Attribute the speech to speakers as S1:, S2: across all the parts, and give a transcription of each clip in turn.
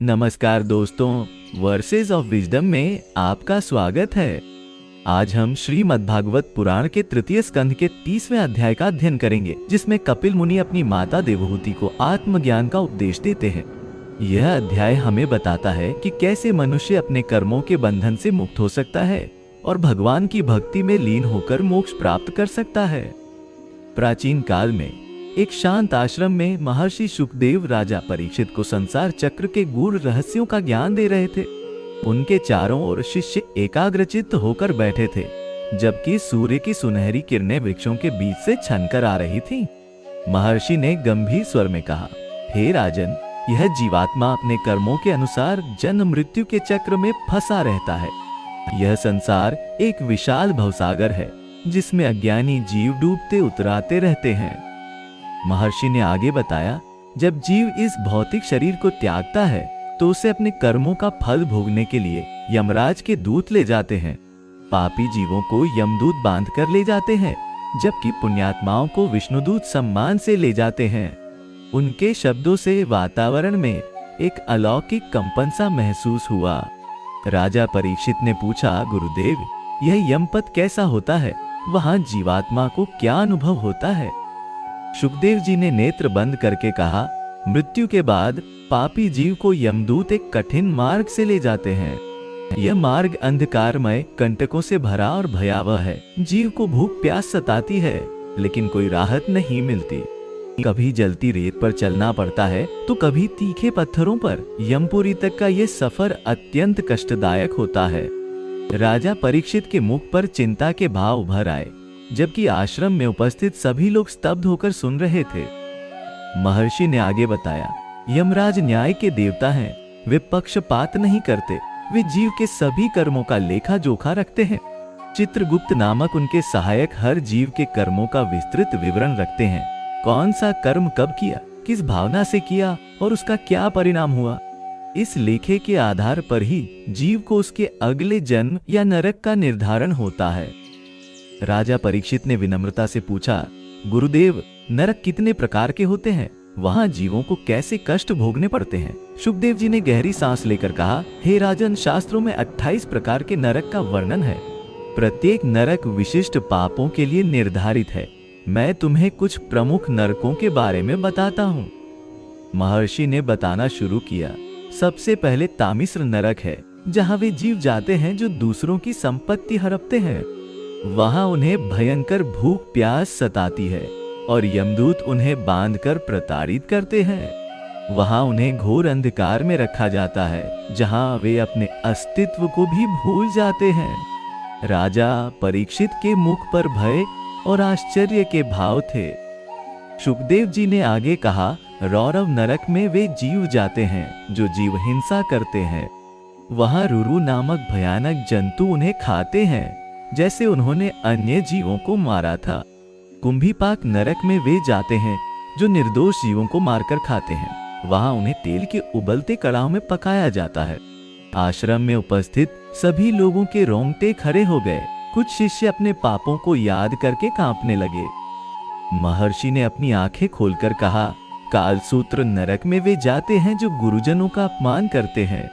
S1: नमस्कार दोस्तों, versus of wisdom में आपका स्वागत है। आज हम श्रीमद् भागवत पुराण के तृतीय स्कंध के 30वें अध्याय का अध्ययन करेंगे, जिसमें कपिल मुनि अपनी माता देवहूति को आत्मज्ञान का उपदेश देते हैं। यह अध्याय हमें बताता है कि कैसे मनुष्य अपने कर्मों के बंधन से मुक्त हो सकता है और भगवान की भक्ति में लीन होकर मोक्ष प्राप्त कर सकता है। प्राचीन काल में एक शांत आश्रम में महर्षि शुकदेव राजा परीक्षित को संसार चक्र के गूढ़ रहस्यों का ज्ञान दे रहे थे। उनके चारों ओर शिष्य एकाग्रचित्त होकर बैठे थे, जबकि सूर्य की सुनहरी किरणें वृक्षों के बीच से छनकर आ रही थीं। महर्षि ने गंभीर स्वर में कहा, हे राजन, यह जीवात्मा अपने कर्मों के अनुसार जन्म मृत्यु के चक्र में फंसा रहता है। यह संसार एक विशाल भवसागर है, जिसमें अज्ञानी जीव डूबते उतराते रहते हैं। महर्षि ने आगे बताया, जब जीव इस भौतिक शरीर को त्यागता है तो उसे अपने कर्मों का फल भोगने के लिए यमराज के दूत ले जाते हैं। पापी जीवों को यमदूत बांध कर ले जाते हैं, जबकि पुण्यात्माओं को विष्णुदूत सम्मान से ले जाते हैं। उनके शब्दों से वातावरण में एक अलौकिक कंपन सा महसूस हुआ। राजा परीक्षित ने पूछा, गुरुदेव, यह यमपथ कैसा होता है? वहां जीवात्मा को क्या अनुभव होता है? शुकदेव जी ने नेत्र बंद करके कहा, मृत्यु के बाद पापी जीव को यमदूत एक कठिन मार्ग से ले जाते हैं। यह मार्ग अंधकारमय, कंटकों से भरा और भयावह है। जीव को भूख प्यास सताती है, लेकिन कोई राहत नहीं मिलती। कभी जलती रेत पर चलना पड़ता है तो कभी तीखे पत्थरों पर। यमपुरी तक का यह सफर अत्यंत कष्टदायक होता है। राजा परीक्षित के मुख पर चिंता के भाव उभर आए, जबकि आश्रम में उपस्थित सभी लोग स्तब्ध होकर सुन रहे थे। महर्षि ने आगे बताया, यमराज न्याय के देवता हैं। वे पक्षपात नहीं करते। वे जीव के सभी कर्मों का लेखा जोखा रखते हैं। चित्रगुप्त नामक उनके सहायक हर जीव के कर्मों का विस्तृत विवरण रखते हैं। कौन सा कर्म कब किया, किस भावना से किया और उसका क्या परिणाम हुआ। इस लेखे के आधार पर ही जीव को उसके अगले जन्म या नरक का निर्धारण होता है। राजा परीक्षित ने विनम्रता से पूछा, गुरुदेव, नरक कितने प्रकार के होते हैं? वहां जीवों को कैसे कष्ट भोगने पड़ते हैं? शुकदेव जी ने गहरी सांस लेकर कहा, हे राजन, शास्त्रों में 28 प्रकार के नरक का वर्णन है। प्रत्येक नरक विशिष्ट पापों के लिए निर्धारित है। मैं तुम्हें कुछ प्रमुख नरकों के बारे में बताता हूँ। महर्षि ने बताना शुरू किया। सबसे पहले तामिश्र नरक है, जहाँ वे जीव जाते हैं जो दूसरों की संपत्ति हड़पते हैं। वहां उन्हें भयंकर भूख प्यास सताती है और यमदूत उन्हें बांधकर प्रताड़ित करते हैं। वहां उन्हें घोर अंधकार में रखा जाता है, जहां वे अपने अस्तित्व को भी भूल जाते हैं। राजा परीक्षित के मुख पर भय और आश्चर्य के भाव थे। शुकदेव जी ने आगे कहा, रौरव नरक में वे जीव जाते हैं जो जीव हिंसा करते हैं। वहां रुरु नामक भयानक जंतु उन्हें खाते हैं, जैसे उन्होंने अन्य जीवों को मारा था। कुंभीपाक नरक में वे जाते हैं जो निर्दोष जीवों को मारकर खाते हैं। वहां उन्हें तेल के उबलते कड़ाह में पकाया जाता है। आश्रम में उपस्थित सभी लोगों के रोंगटे खड़े हो गए। कुछ शिष्य अपने पापों को याद करके कांपने लगे। महर्षि ने अपनी आंखें खोलकर कहा, कालसूत्र नरक में वे जाते हैं जो गुरुजनों का अपमान करते हैं।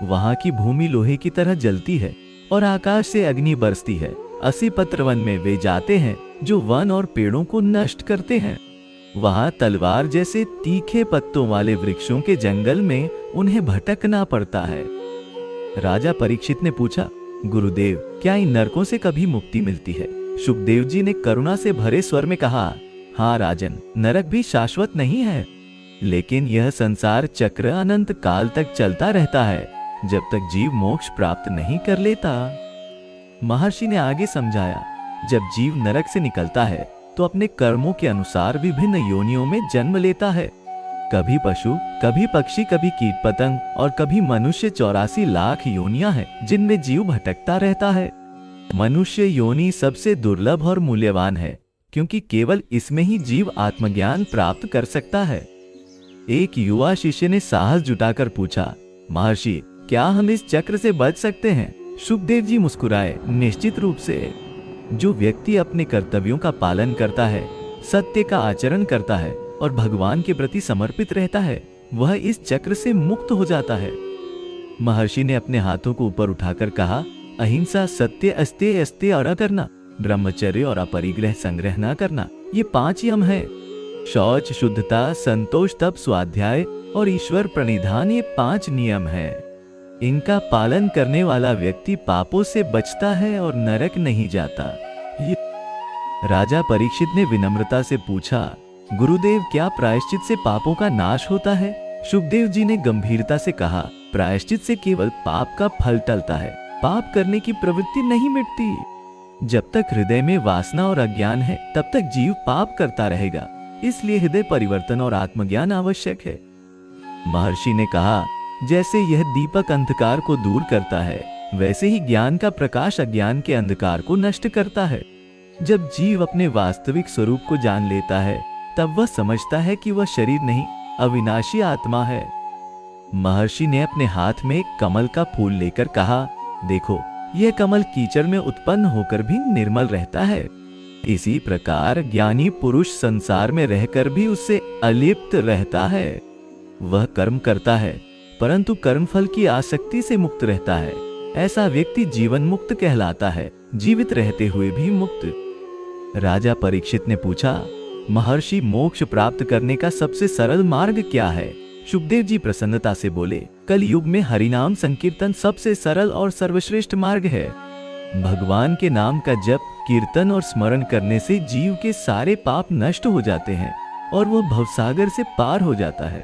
S1: वहां की भूमि लोहे की तरह जलती है और आकाश से अग्नि बरसती है। असीपत्र वन में वे जाते हैं जो वन और पेड़ों को नष्ट करते हैं। वहां तलवार जैसे तीखे पत्तों वाले वृक्षों के जंगल में उन्हें भटकना पड़ता है। राजा परीक्षित ने पूछा, गुरुदेव, क्या इन नरकों से कभी मुक्ति मिलती है? शुकदेव जी ने करुणा से भरे स्वर में कहा, हाँ राजन, नरक भी शाश्वत नहीं है, लेकिन यह संसार चक्र अनंत काल तक चलता रहता है, जब तक जीव मोक्ष प्राप्त नहीं कर लेता। महर्षि ने आगे समझाया, जब जीव नरक से निकलता है तो अपने कर्मों के अनुसार विभिन्न योनियों में जन्म लेता है। कभी पशु, कभी पक्षी, कभी कीट पतंग और कभी मनुष्य। 84 लाख योनियां हैं जिनमें जीव भटकता रहता है। मनुष्य योनि सबसे दुर्लभ और मूल्यवान है, क्योंकि केवल इसमें ही जीव आत्मज्ञान प्राप्त कर सकता है। एक युवा शिष्य ने साहस जुटाकर पूछा, महर्षि, क्या हम इस चक्र से बच सकते हैं? शुकदेव जी मुस्कुराए, निश्चित रूप से। जो व्यक्ति अपने कर्तव्यों का पालन करता है, सत्य का आचरण करता है और भगवान के प्रति समर्पित रहता है, वह इस चक्र से मुक्त हो जाता है। महर्षि ने अपने हाथों को ऊपर उठाकर कहा, अहिंसा, सत्य, अस्तेय, अस्तेय और अकरना, ब्रह्मचर्य और अपरिग्रह, संग्रह न करना, ये 5 यम है। शौच, शुद्धता, संतोष, तप, स्वाध्याय और ईश्वर प्रणिधान, ये 5 नियम है। इनका पालन करने वाला व्यक्ति पापों से बचता है और नरक नहीं जाता। राजा परीक्षित ने विनम्रता से पूछा, गुरुदेव, क्या प्रायश्चित से पापों का नाश होता है? सुखदेव जी ने गंभीरता से कहा, प्रायश्चित से केवल पाप का फल टलता है, पाप करने की प्रवृत्ति नहीं मिटती। जब तक हृदय में वासना और अज्ञान है, तब तक जीव पाप करता रहेगा। इसलिए हृदय परिवर्तन और आत्मज्ञान आवश्यक है। महर्षि ने कहा, जैसे यह दीपक अंधकार को दूर करता है, वैसे ही ज्ञान का प्रकाश अज्ञान के अंधकार को नष्ट करता है। जब जीव अपने वास्तविक स्वरूप को जान लेता है, तब वह समझता है कि वह शरीर नहीं, अविनाशी आत्मा है। महर्षि ने अपने हाथ में एक कमल का फूल लेकर कहा, देखो, यह कमल कीचड़ में उत्पन्न होकर भी निर्मल रहता है। इसी प्रकार ज्ञानी पुरुष संसार में रहकर भी उससे अलिप्त रहता है। वह कर्म करता है, परंतु कर्मफल की आसक्ति से मुक्त रहता है। ऐसा व्यक्ति जीवन मुक्त कहलाता है, जीवित रहते हुए भी मुक्त। राजा परीक्षित ने पूछा, महर्षि, मोक्ष प्राप्त करने का सबसे सरल मार्ग क्या है? सुखदेव जी प्रसन्नता से बोले, कल युग में हरिनाम संकीर्तन सबसे सरल और सर्वश्रेष्ठ मार्ग है। भगवान के नाम का जप, कीर्तन और स्मरण करने से जीव के सारे पाप नष्ट हो जाते हैं और वह भवसागर से पार हो जाता है।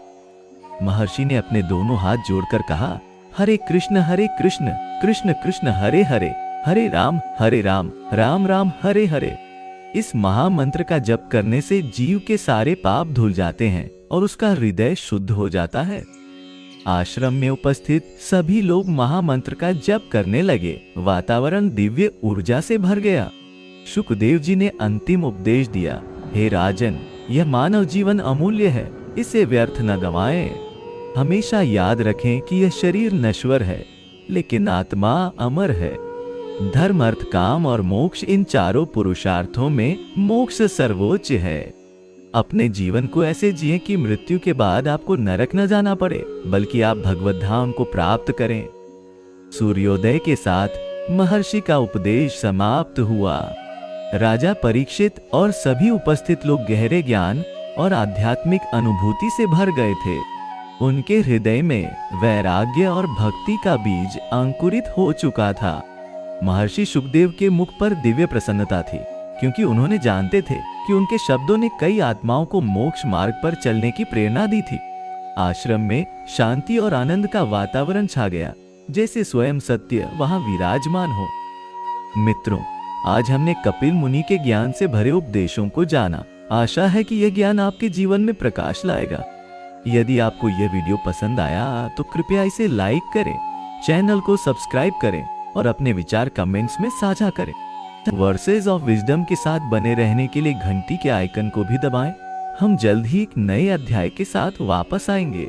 S1: महर्षि ने अपने दोनों हाथ जोड़कर कहा, हरे कृष्ण कृष्ण कृष्ण हरे हरे, हरे राम राम राम हरे हरे। इस महामंत्र का जप करने से जीव के सारे पाप धुल जाते हैं और उसका हृदय शुद्ध हो जाता है। आश्रम में उपस्थित सभी लोग महामंत्र का जप करने लगे। वातावरण दिव्य ऊर्जा से भर गया। सुखदेव जी ने अंतिम उपदेश दिया, हे राजन, यह मानव जीवन अमूल्य है, इसे व्यर्थ न गंवाएं। हमेशा याद रखें कि यह शरीर नश्वर है, लेकिन आत्मा अमर है। धर्म, अर्थ, काम और मोक्ष, इन चारों पुरुषार्थों में मोक्ष सर्वोच्च है। अपने जीवन को ऐसे जिएं कि मृत्यु के बाद आपको नरक न जाना पड़े, बल्कि आप भगवत धाम को प्राप्त करें। सूर्योदय के साथ महर्षि का उपदेश समाप्त हुआ। राजा परीक्षित और सभी उपस्थित लोग गहरे ज्ञान और आध्यात्मिक अनुभूति से भर गए थे। उनके हृदय में वैराग्य और भक्ति का बीज अंकुरित हो चुका था। महर्षि सुखदेव के मुख पर दिव्य प्रसन्नता थी, क्योंकि उन्होंने जानते थे कि उनके शब्दों ने कई आत्माओं को मोक्ष मार्ग पर चलने की प्रेरणा दी थी। आश्रम में शांति और आनंद का वातावरण छा गया, जैसे स्वयं सत्य वहां विराजमान हो। मित्रों, आज हमने कपिल मुनि के ज्ञान से भरे उपदेशों को जाना। आशा है कि यह ज्ञान आपके जीवन में प्रकाश लाएगा। यदि आपको यह वीडियो पसंद आया तो कृपया इसे लाइक करें, चैनल को सब्सक्राइब करें और अपने विचार कमेंट्स में साझा करें। वर्सेस ऑफ विजडम के साथ बने रहने के लिए घंटी के आइकन को भी दबाएं। हम जल्द ही एक नए अध्याय के साथ वापस आएंगे।